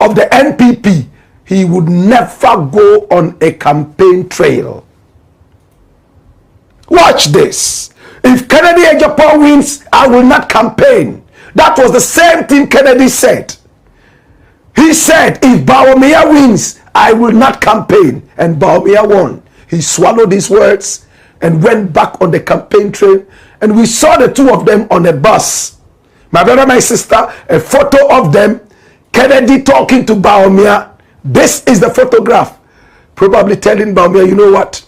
of the NPP, he would never go on a campaign trail. Watch this. If Kennedy Agyapong wins, I will not campaign. That was the same thing Kennedy said. He said, if Bawumia wins, I will not campaign. And Bawumia won. He swallowed his words and went back on the campaign trail. And we saw the two of them on a bus. My brother, my sister, a photo of them. Kennedy talking to Bawumia. This is the photograph. Probably telling Bawumia, you know what?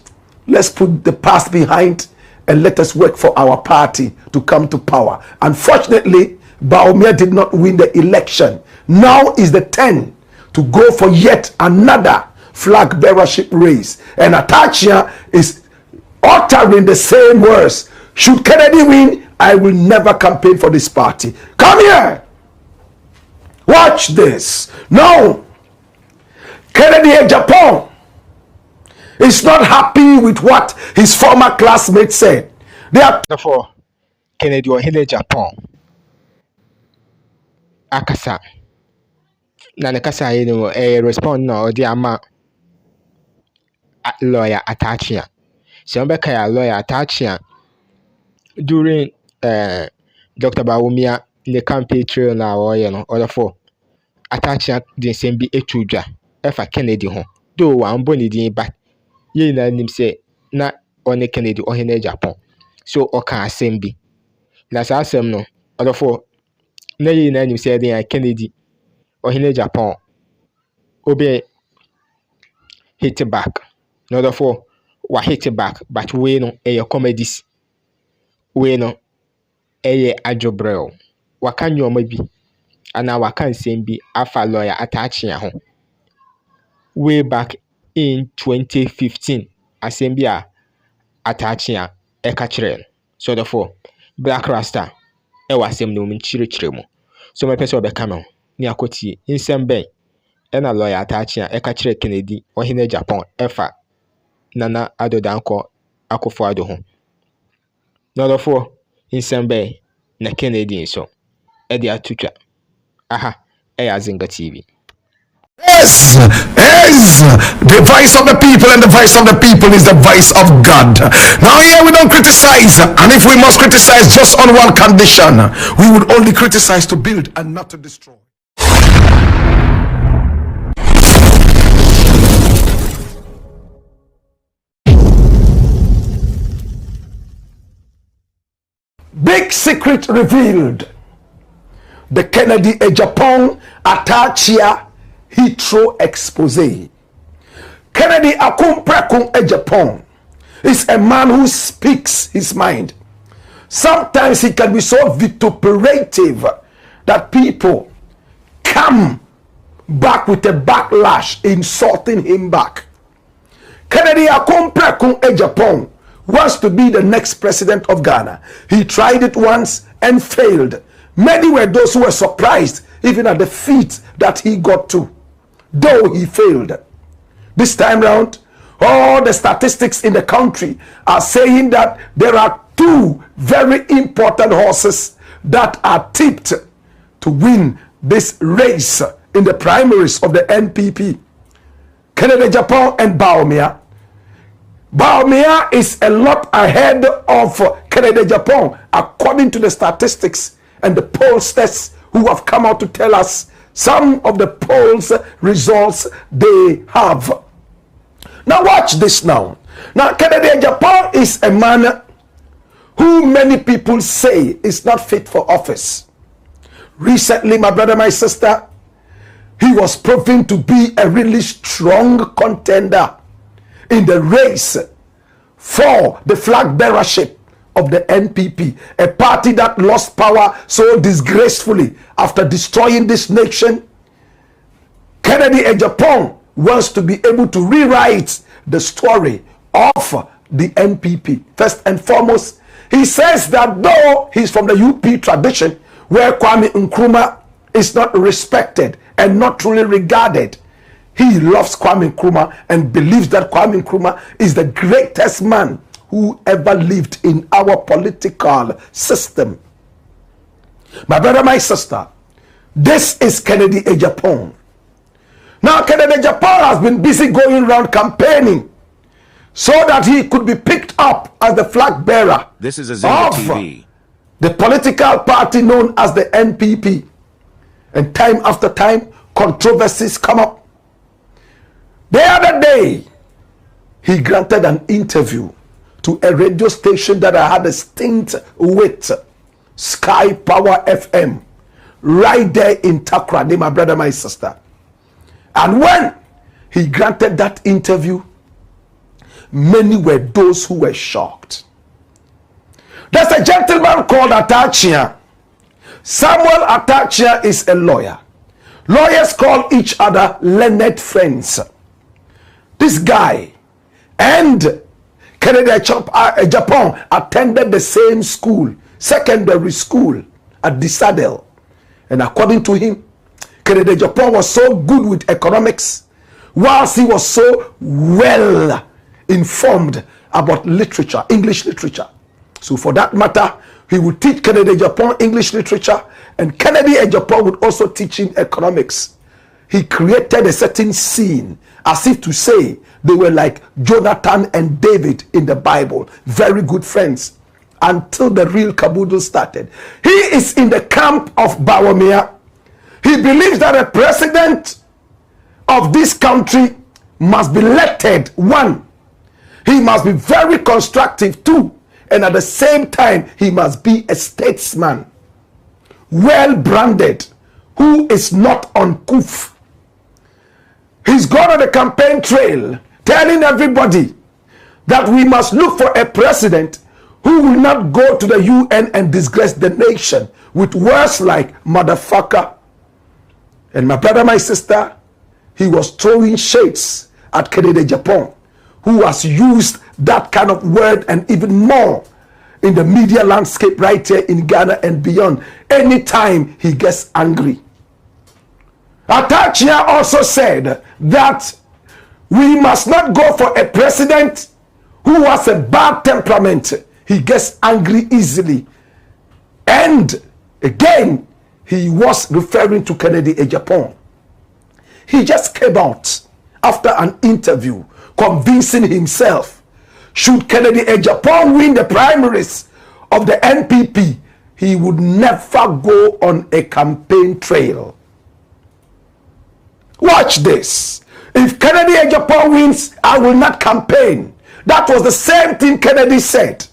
Let's put the past behind and let us work for our party to come to power. Unfortunately, Bawumia did not win the election. Now is the turn to go for yet another flag bearership race. And Akyea is uttering the same words. Should Kennedy win, I will never campaign for this party. Come here. Watch this. Now, Kennedy Agyapong is not happy with what his former classmates said. They are therefore Kennedy Agyapong akasa na ne kasa yi no respond na odi ama lawyer Akyea. So ya lawyer Akyea during Dr. Bawumia the campaign trail na oye no therefore Akyea the same be etudwa efa Kennedy ho do wa mbo ne din ba ye na nim se na one Kennedy Agyapong so oka asem bi na sa asem no therefore na ye na nim se den Kennedy Agyapong obe hit back no therefore wa hit back but we no comedies we no adwobrel waka nyoma bi ana waka nsem bi afa lawyer Akyea ho way back in 2015 asem bi a Akyea eka kire so therefore Black Rasta wasem no mchire mu so me pese obeka no ni akoti nsem ben na lawyer Akyea eka kire Kennedy Agyapong efa Nana Adodanko Akufo-Addo ho no therefore nsem ben na Kennedy so e dia tutwa aha Zinga TV. Yes, the voice of the people, and the voice of the people is the voice of God. Now here we don't criticize, and if we must criticize just on one condition, we would only criticize to build and not to destroy. Big secret revealed. The Kennedy Agyapong Akyea Exp0sés. Kennedy Agyapong is a man who speaks his mind. Sometimes he can be so vituperative that people come back with a backlash, insulting him back. Kennedy Agyapong wants to be the next president of Ghana. He tried it once and failed. Many were those who were surprised even at the feat that he got to, though he failed. This time round, all the statistics in the country are saying that there are two very important horses that are tipped to win this race in the primaries of the NPP. Kennedy Agyapong and Bawumia. Bawumia is a lot ahead of Kennedy Agyapong according to the statistics and the pollsters who have come out to tell us some of the polls results they have. Now watch this now. Now Kennedy Agyapong is a man who many people say is not fit for office. Recently, my brother, my sister, he was proven to be a really strong contender in the race for the flag bearership of the NPP, a party that lost power so disgracefully after destroying this nation. Kennedy Agyapong wants to be able to rewrite the story of the NPP. First and foremost, he says that though he's from the UP tradition, where Kwame Nkrumah is not respected and not truly regarded, he loves Kwame Nkrumah and believes that Kwame Nkrumah is the greatest man who ever lived in our political system. My brother, my sister, this is Kennedy Agyapong. Now, Kennedy Agyapong has been busy going around campaigning so that he could be picked up as the flag bearer This is Azimba of TV. the political party known as the NPP. And time after time, controversies come up. The other day, he granted an interview to a radio station that I had a stint with, Sky Power FM, right there in Takra, my brother, my sister. And when he granted that interview, many were those who were shocked. There's a gentleman called Atta. Samuel Atta is a lawyer. Lawyers call each other learned friends. This guy and Kennedy Agyapong attended the same school, secondary school at Disadel. And according to him, Kennedy Agyapong was so good with economics, whilst he was so well informed about literature, English literature. So for that matter, he would teach Kennedy Agyapong English literature, and Kennedy Agyapong would also teach him economics. He created a certain scene as if to say they were like Jonathan and David in the Bible, very good friends, until the real caboodle started. He is in the camp of Bawumia. He believes that a president of this country must be elected. One, he must be very constructive. Two, and at the same time, he must be a statesman, well branded, who is not uncouth. He's gone on the campaign trail telling everybody that we must look for a president who will not go to the UN and disgrace the nation with words like motherfucker. And my brother, my sister, he was throwing shades at Kennedy Agyapong, who has used that kind of word and even more in the media landscape right here in Ghana and beyond anytime he gets angry. Atta also said that we must not go for a president who has a bad temperament. He gets angry easily. And again, he was referring to Kennedy Agyapong. He just came out after an interview convincing himself, should Kennedy Agyapong win the primaries of the NPP, he would never go on a campaign trail. Watch this. If Kennedy Agyapong wins, I will not campaign. That was the same thing Kennedy said.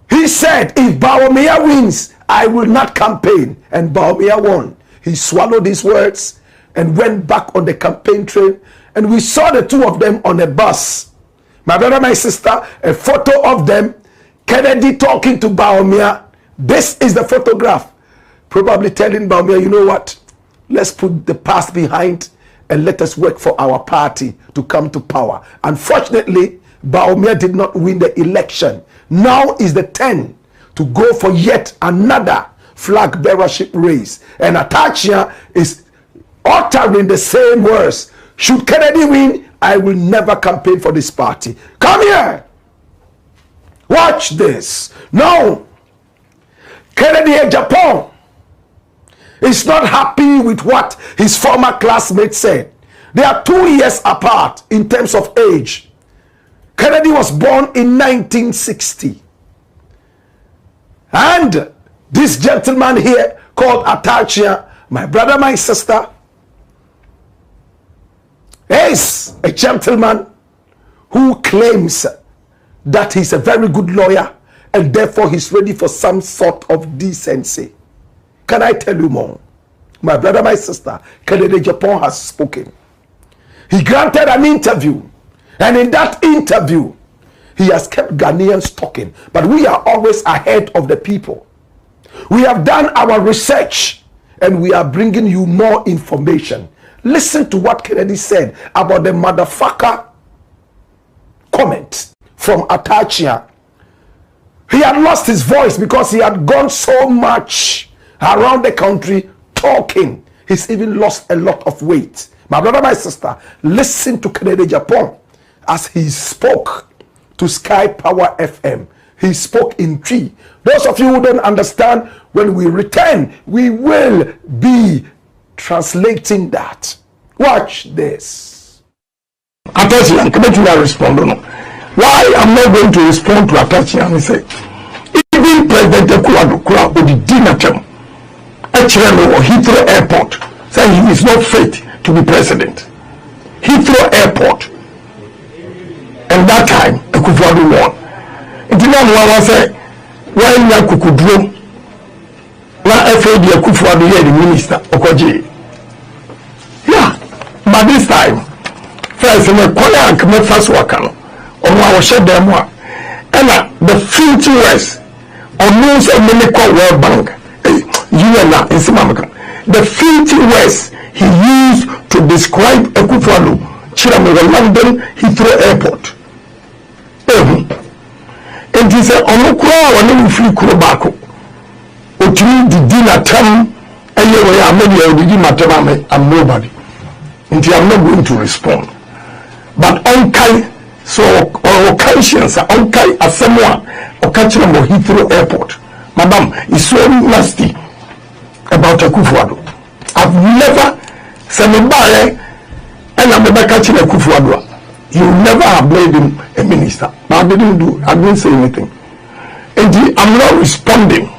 He said, if Bawumia wins, I will not campaign. And Bawumia won. He swallowed his words and went back on the campaign trail. And we saw the two of them on a bus. My brother, my sister, a photo of them, Kennedy talking to Bawumia. This is the photograph. Probably telling Bawumia, you know what? Let's put the past behind and let us work for our party to come to power. Unfortunately, Bawumia did not win the election. Now is the turn to go for yet another flag bearership race. And Atta is uttering the same words. Should Kennedy win, I will never campaign for this party. Come here. Watch this. No. Kennedy Agyapong is not happy with what his former classmates said. They are 2 years apart in terms of age. Kennedy was born in 1960. And this gentleman here called Atta, my brother, my sister, is a gentleman who claims that he's a very good lawyer and therefore he's ready for some sort of decency. Can I tell you more? My brother, my sister, Kennedy Agyapong has spoken. He granted an interview, and in that interview, he has kept Ghanaians talking. But we are always ahead of the people. We have done our research, and we are bringing you more information. Listen to what Kennedy said about the motherfucker comment from Atta. He had lost his voice because he had gone so much around the country talking. He's even lost a lot of weight. My brother, my sister, listen to Kennedy Agyapong as he spoke to Sky Power FM. He spoke in Twi. Those of you who don't understand, when we return, we will be translating that. Watch this. Atachian, come to respond. No. Why I'm not going to respond to Atachian? He said, even President Kura would dinner term. Or Heathrow Airport saying he is not fit to be president. Heathrow Airport. And that time, Akufo-Addo won. It did not want to say, why na Kukudro? Na FAD Akufo-Addo here the minister, Okoji. Yeah, but this time, first, we call and come first work on our shed them one. And the filthy West, on news and many call World Bank. The filthy words he used to describe Akufo-Addo Chiramere London Heathrow Airport. And he said, Onokura wane free kuro bako. Otumi didi na tam eye we amedi e didi matem I'm nobody. And I'm not going to respond. But onkai so or conscience onkai asemwa okachira mo Heathrow Airport. Madam, it's so nasty about Akufo-Addo. I've never said nobody and I'm never catching Akufo-Addo. You never have made him a minister. But I didn't say anything. And I'm not responding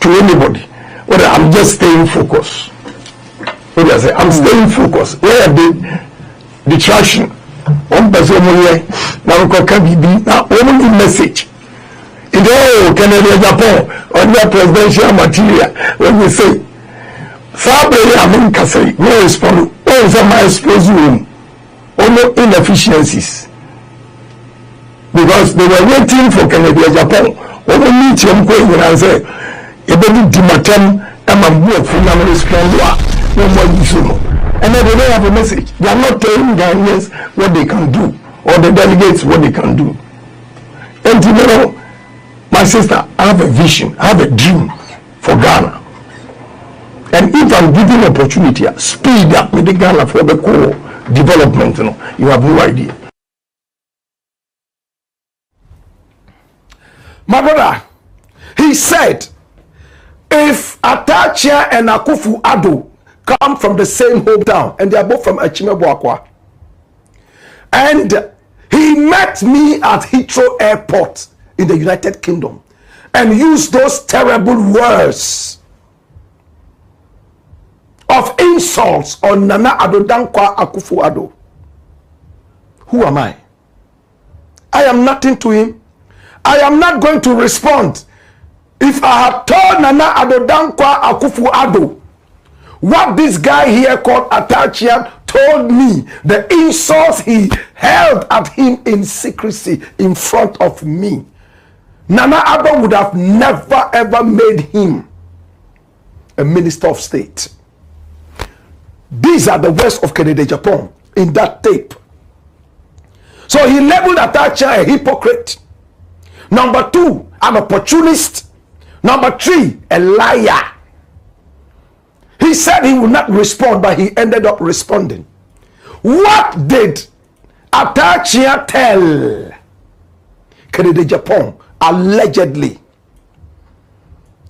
to anybody. Whether I'm just staying focused. What I say, I'm staying focused. Where the distraction. One person here now can be now only message. In the Canada, Japan, on their presidential material, when we say, Sabre, I mean, Kasai, no respond, all of my explosive, no inefficiencies. Because they were waiting for Canada, Japan, when we meet them, and say, a baby dimatem, and my book, for them respond, no more issue. And then they don't have a message. They are not telling Ghanaians what they can do, or the delegates what they can do. And you know, my sister, I have a vision, I have a dream for Ghana. And if I'm given opportunity, speed up with the Ghana for the core development, you have no idea. My brother, he said, if Atta and Akufo-Addo come from the same hometown, and they are both from Echimebo-Akwa, and he met me at Heathrow Airport in the United Kingdom and used those terrible words of insults on Nana Addo Dankwa Akufo-Addo. Who am I? I am nothing to him. I am not going to respond. If I had told Nana Addo Dankwa Akufo-Addo what this guy here called Atta told me, the insults he held at him in secrecy in front of me, Nana Addo would have never ever made him a minister of state. These are the words of Kennedy Agyapong in that tape. So he labeled Atta a hypocrite. Number 2, an opportunist. Number 3, a liar. He said he would not respond, but he ended up responding. What did Atta tell Kennedy Agyapong allegedly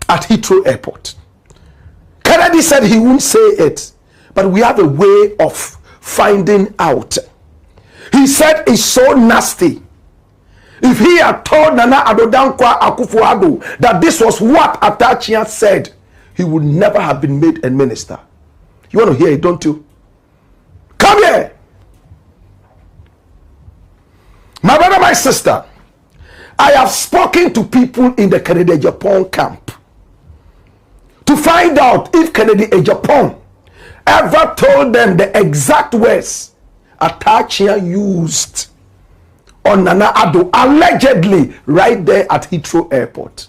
at Heathrow Airport? Kennedy said he wouldn't say it, but we have a way of finding out. He said it's so nasty. If he had told Nana Addo Dankwa Akufo-Addo that this was what Atta said, he would never have been made a minister. You want to hear it, don't you? Come here. My brother, my sister, I have spoken to people in the Kennedy Agyapong camp to find out if Kennedy Agyapong ever told them the exact words Atta used on Nana Addo, allegedly right there at Heathrow Airport.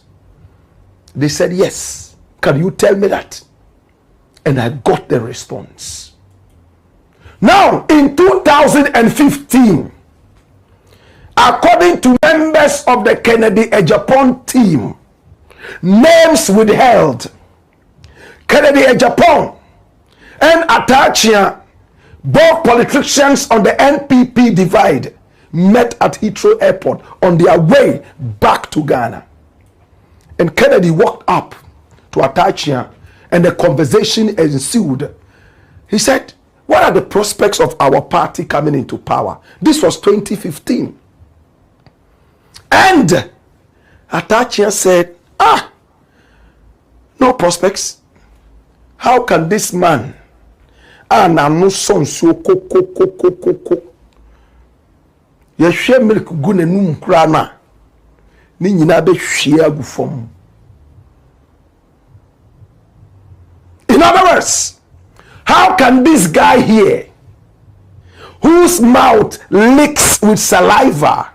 They said, yes. Can you tell me that? And I got the response. Now, in 2015, according to members of the Kennedy Agyapong team, names withheld, Kennedy Agyapong and Atta, both politicians on the NPP divide, met at Heathrow Airport on their way back to Ghana. And Kennedy walked up to Atta, and the conversation ensued. He said, What are the prospects of our party coming into power? This was 2015. And Akyea said, no prospects. How can this man no son so koko yehwe milk gu nanum kura na ni nyina be hwie agu fom? In other words, how can this guy here, whose mouth leaks with saliva,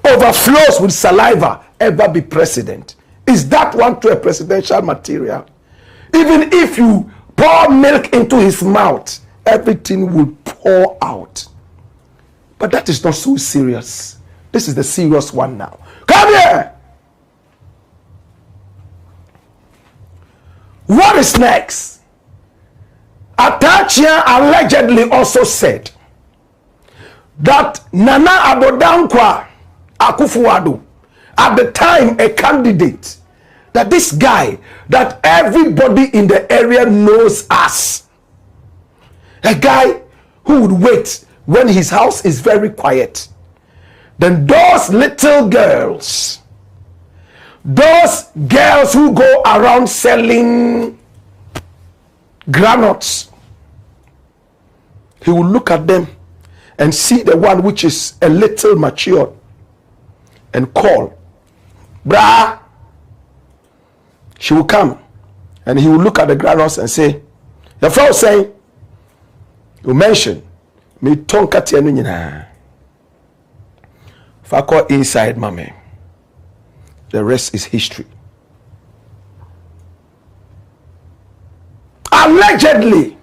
overflows with saliva, ever be president? Is that one to a presidential material? Even if you pour milk into his mouth, everything will pour out. But that is not so serious. This is the serious one now. Come here. What is next? Akyea allegedly also said that Nana Abodankwa Akufo-Addo, at the time a candidate, that this guy that everybody in the area knows as a guy who would wait when his house is very quiet. Then those little girls, those girls who go around selling granules, he will look at them and see the one which is a little matured and call, brah. She will come and he will look at the granules and say, your friend saying, you mention me tonka tienu nyina fako inside mame. The rest is history. Allegedly,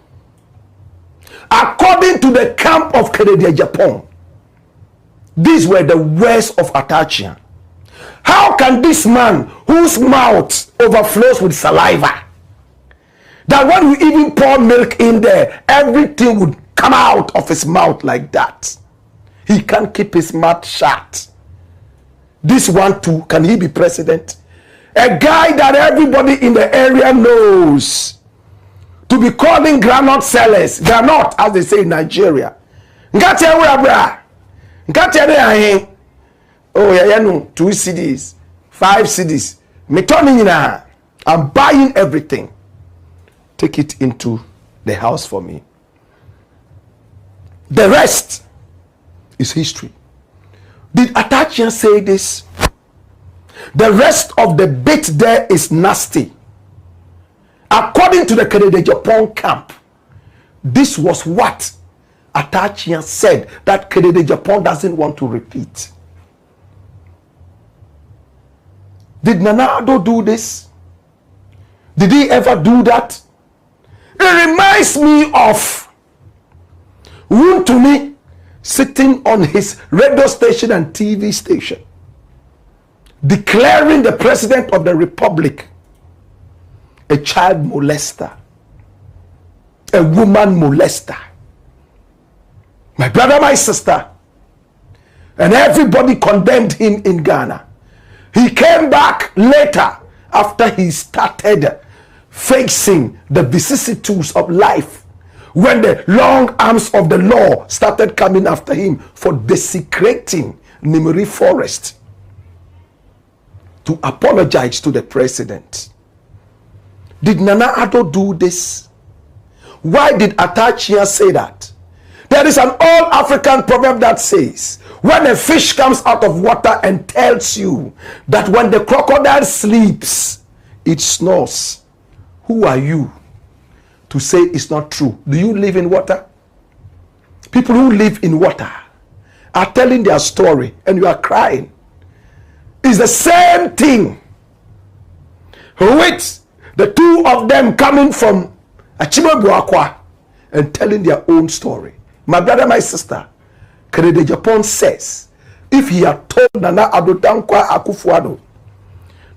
according to the camp of Agyapong, these were the words of Akyea. How can this man whose mouth overflows with saliva, that when we even pour milk in there, everything would come out of his mouth like that? He can't keep his mouth shut. This one too, can he be president? A guy that everybody in the area knows to be calling groundnut sellers. They are not, as they say in Nigeria. Oh yeah, no, 2 cedis, 5 cedis. I'm buying everything. Take it into the house for me. The rest is history. Did Akyea say this? The rest of the bit there is nasty. According to the Agyapong camp, this was what Akyea said that Agyapong doesn't want to repeat. Did Nana Addo do this? Did he ever do that? It reminds me of Wuntumi sitting on his radio station and TV station, declaring the president of the republic a child molester, a woman molester. My brother, my sister, and everybody condemned him in Ghana. He came back later after he started facing the vicissitudes of life, when the long arms of the law started coming after him for desecrating Nimiri Forest, to apologize to the president. Did Nana Addo do this? Why did Akyea say that? There is an old African proverb that says, when a fish comes out of water and tells you that when the crocodile sleeps, it snores, who are you to say it's not true? Do you live in water? People who live in water are telling their story and you are crying. It's the same thing with the two of them coming from Akyapong and telling their own story. My brother, my sister, Exp0sés, if he had told Nana Abodankwa Akufo-Addo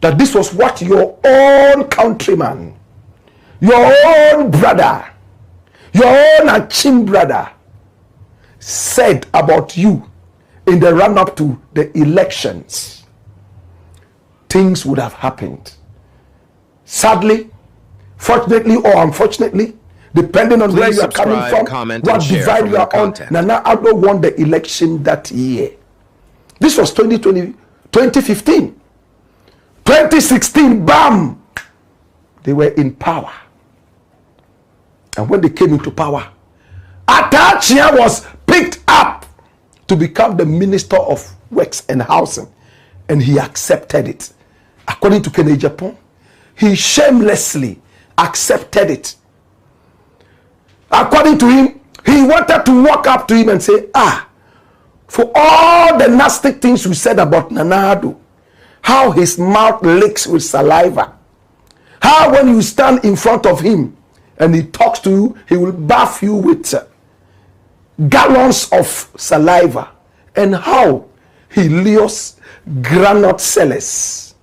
that this was what your own countryman, your own brother, your own Achim brother said about you in the run-up to the elections, things would have happened. Sadly, fortunately or unfortunately, depending on where Please you are coming subscribe, from, comment, what and share divide from you our are on. content. Nana Addo won the election that year. This was 2015. 2016, bam! They were in power. And when they came into power, Akyea was picked up to become the Minister of Works and Housing. And he accepted it. According to Agyapong, he shamelessly accepted it. According to him, he wanted to walk up to him and say, for all the nasty things we said about Nana Addo, how his mouth leaks with saliva, how when you stand in front of him and he talks to you, he will bath you with gallons of saliva, and how he lures granite sellers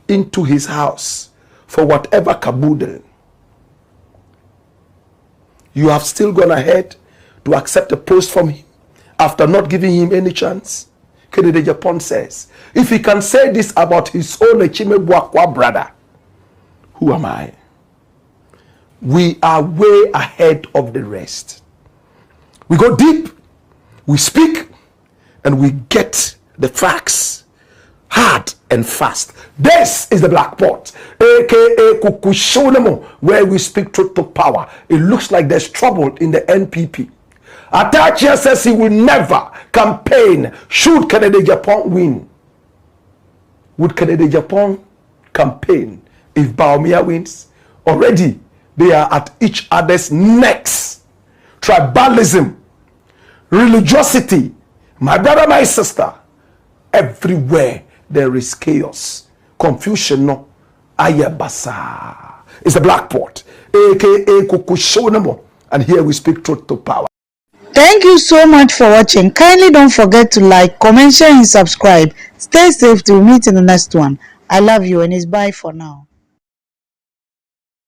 into his house for whatever caboodle. You have still gone ahead to accept a post from him after not giving him any chance. Exp0sés, if he can say this about his own Echimebwakwa brother, who am I? We are way ahead of the rest. We go deep, we speak, and we get the facts hard and fast. This is the Black Pot, aka Kukushonemo, where we speak truth to power. It looks like there's trouble in the NPP. Atta says he will never campaign should Agyapong win. Would Agyapong campaign if Bawumia wins? Already they are at each other's necks. Tribalism, religiosity, my brother, my sister, everywhere there is chaos, confusion. No, ayabasa. It's the Black Pot, aka Kukushonemo, and here we speak truth to power. Thank you so much for watching. Kindly don't forget to like, comment, share, and subscribe. Stay safe till we meet in the next one. I love you, and it's bye for now.